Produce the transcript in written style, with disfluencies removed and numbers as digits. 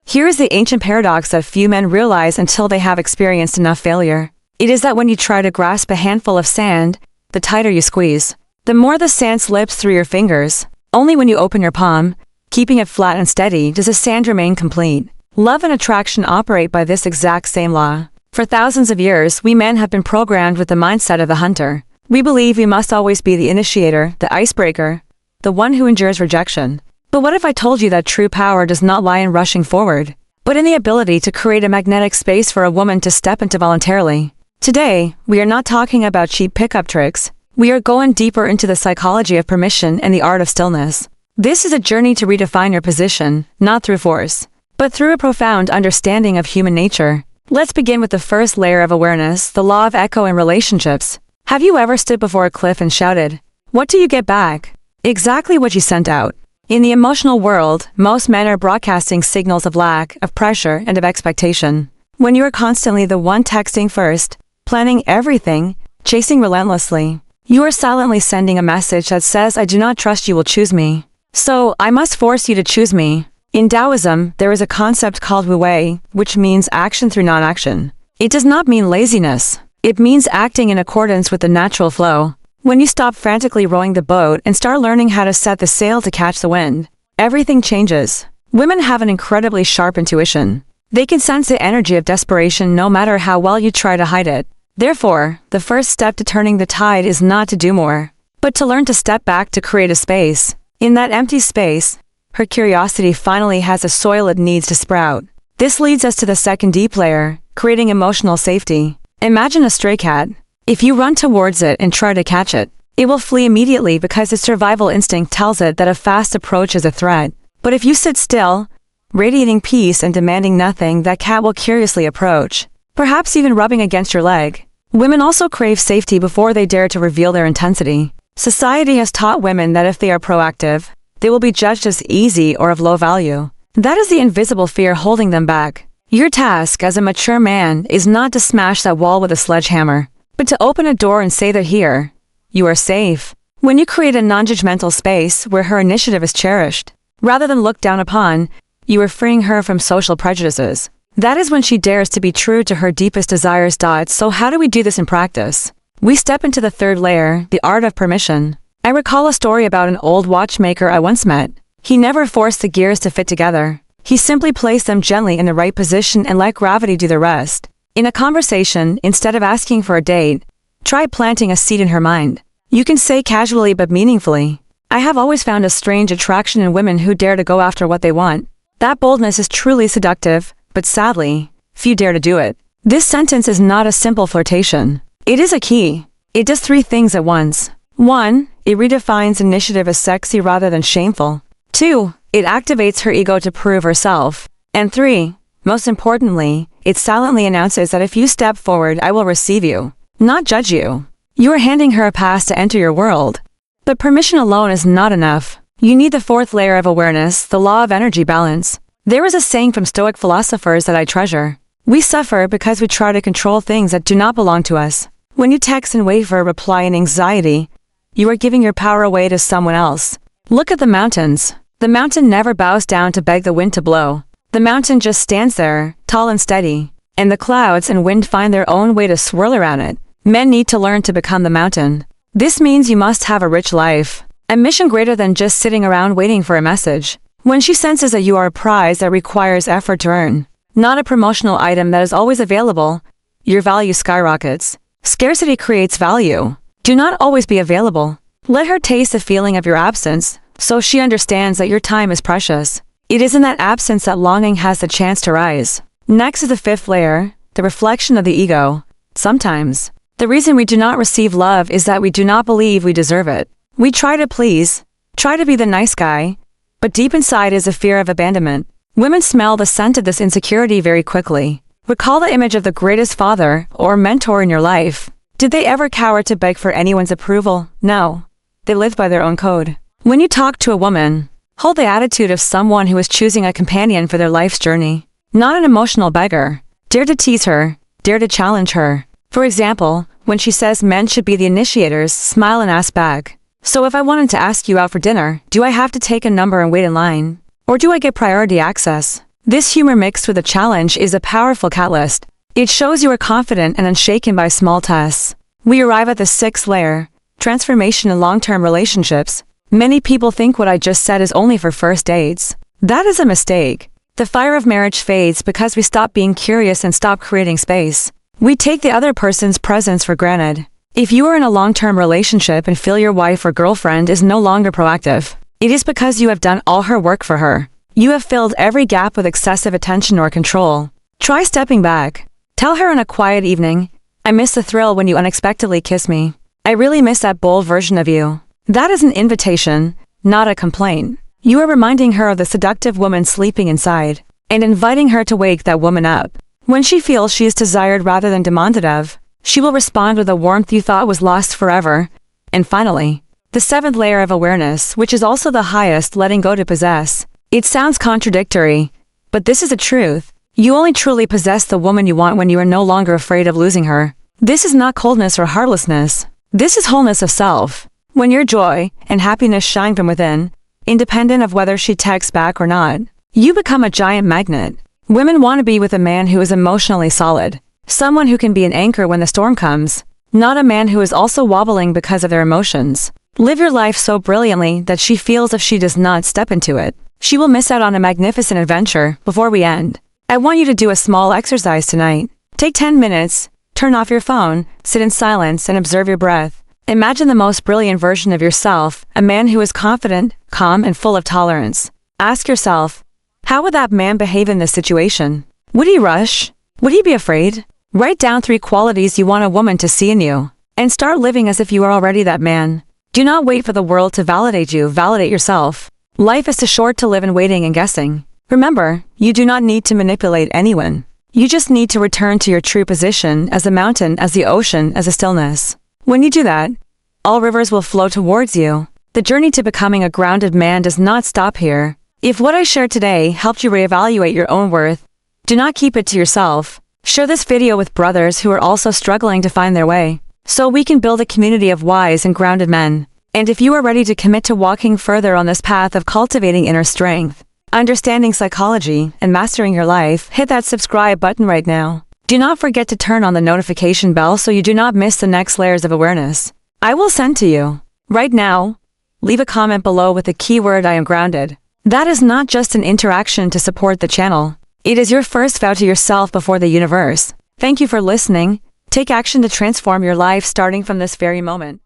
Here is the ancient paradox that few men realize until they have experienced enough failure. It is that when you try to grasp a handful of sand, the tighter you squeeze, the more the sand slips through your fingers. Only when you open your palm, keeping it flat and steady, does the sand remain complete. Love and attraction operate by this exact same law. For thousands of years, we men have been programmed with the mindset of the hunter. We believe we must always be the initiator, the icebreaker, the one who endures rejection. But what if I told you that true power does not lie in rushing forward, but in the ability to create a magnetic space for a woman to step into voluntarily? Today, we are not talking about cheap pickup tricks. We are going deeper into the psychology of permission and the art of stillness. This is a journey to redefine your position, not through force, but through a profound understanding of human nature. Let's begin with the first layer of awareness, the law of echo in relationships. Have you ever stood before a cliff and shouted, "What do you get back?" Exactly what you sent out. In the emotional world, most men are broadcasting signals of lack, of pressure, and of expectation. When you are constantly the one texting first, planning everything, chasing relentlessly, you are silently sending a message that says, "I do not trust you will choose me. So, I must force you to choose me." In Taoism, there is a concept called wu wei, which means action through non-action. It does not mean laziness. It means acting in accordance with the natural flow. When you stop frantically rowing the boat and start learning how to set the sail to catch the wind, everything changes. Women have an incredibly sharp intuition. They can sense the energy of desperation no matter how well you try to hide it. Therefore, the first step to turning the tide is not to do more, but to learn to step back to create a space. In that empty space, her curiosity finally has a soil it needs to sprout. This leads us to the second deep layer, creating emotional safety. Imagine a stray cat. If you run towards it and try to catch it, it will flee immediately because its survival instinct tells it that a fast approach is a threat. But if you sit still, radiating peace and demanding nothing, that cat will curiously approach, perhaps even rubbing against your leg. Women also crave safety before they dare to reveal their intensity. Society has taught women that if they are proactive, they will be judged as easy or of low value. That is the invisible fear holding them back. Your task as a mature man is not to smash that wall with a sledgehammer, but to open a door and say that here, you are safe. When you create a non-judgmental space where her initiative is cherished, rather than looked down upon, you are freeing her from social prejudices. That is when she dares to be true to her deepest desires. So how do we do this in practice? We step into the third layer, the art of permission. I recall a story about an old watchmaker I once met. He never forced the gears to fit together. He simply placed them gently in the right position and let gravity do the rest. In a conversation, instead of asking for a date, try planting a seed in her mind. You can say casually but meaningfully, "I have always found a strange attraction in women who dare to go after what they want." That boldness is truly seductive, but sadly, few dare to do it. This sentence is not a simple flirtation. It is a key. It does three things at once. 1. It redefines initiative as sexy rather than shameful. 2. It activates her ego to prove herself. And 3. Most importantly, it silently announces that if you step forward, I will receive you, not judge you. You are handing her a pass to enter your world. But permission alone is not enough. You need the fourth layer of awareness, the law of energy balance. There is a saying from Stoic philosophers that I treasure. We suffer because we try to control things that do not belong to us. When you text and wait for a reply in anxiety, you are giving your power away to someone else. Look at the mountains. The mountain never bows down to beg the wind to blow. The mountain just stands there, tall and steady, and the clouds and wind find their own way to swirl around it. Men need to learn to become the mountain. This means you must have a rich life, a mission greater than just sitting around waiting for a message. When she senses that you are a prize that requires effort to earn, not a promotional item that is always available, your value skyrockets. Scarcity creates value. Do not always be available. Let her taste the feeling of your absence, so she understands that your time is precious. It is in that absence that longing has the chance to rise. Next is the fifth layer, the reflection of the ego. Sometimes, the reason we do not receive love is that we do not believe we deserve it. We try to please, try to be the nice guy, but deep inside is a fear of abandonment. Women smell the scent of this insecurity very quickly. Recall the image of the greatest father or mentor in your life. Did they ever cower to beg for anyone's approval? No. They lived by their own code. When you talk to a woman, hold the attitude of someone who is choosing a companion for their life's journey, not an emotional beggar. Dare to tease her, dare to challenge her. For example, when she says men should be the initiators, smile and ask back. So if I wanted to ask you out for dinner, do I have to take a number and wait in line? Or do I get priority access? This humor mixed with a challenge is a powerful catalyst. It shows you are confident and unshaken by small tests. We arrive at the 6th layer, transformation in long-term relationships. Many people think what I just said is only for first dates. That is a mistake. The fire of marriage fades because we stop being curious and stop creating space. We take the other person's presence for granted. If you are in a long-term relationship and feel your wife or girlfriend is no longer proactive, it is because you have done all her work for her. You have filled every gap with excessive attention or control. Try stepping back. Tell her on a quiet evening, I miss the thrill when you unexpectedly kiss me. I really miss that bold version of you. That is an invitation, not a complaint. You are reminding her of the seductive woman sleeping inside, and inviting her to wake that woman up. When she feels she is desired rather than demanded of, she will respond with a warmth you thought was lost forever. And finally, the 7th layer of awareness, which is also the highest, letting go to possess. It sounds contradictory, but this is the truth. You only truly possess the woman you want when you are no longer afraid of losing her. This is not coldness or heartlessness. This is wholeness of self. When your joy and happiness shine from within, independent of whether she texts back or not, you become a giant magnet. Women want to be with a man who is emotionally solid. Someone who can be an anchor when the storm comes, not a man who is also wobbling because of their emotions. Live your life so brilliantly that she feels if she does not step into it, she will miss out on a magnificent adventure. Before we end, I want you to do a small exercise tonight. Take 10 minutes, turn off your phone, sit in silence and observe your breath. Imagine the most brilliant version of yourself, a man who is confident, calm and full of tolerance. Ask yourself, how would that man behave in this situation? Would he rush? Would he be afraid? Write down 3 qualities you want a woman to see in you, and start living as if you are already that man. Do not wait for the world to validate you, validate yourself. Life is too short to live in waiting and guessing. Remember, you do not need to manipulate anyone. You just need to return to your true position as a mountain, as the ocean, as a stillness. When you do that, all rivers will flow towards you. The journey to becoming a grounded man does not stop here. If what I shared today helped you reevaluate your own worth, do not keep it to yourself. Share this video with brothers who are also struggling to find their way, so we can build a community of wise and grounded men. And if you are ready to commit to walking further on this path of cultivating inner strength, understanding psychology, and mastering your life, hit that subscribe button right now. Do not forget to turn on the notification bell so you do not miss the next layers of awareness I will send to you. Right now, leave a comment below with the keyword I am grounded. That is not just an interaction to support the channel. It is your first vow to yourself before the universe. Thank you for listening. Take action to transform your life starting from this very moment.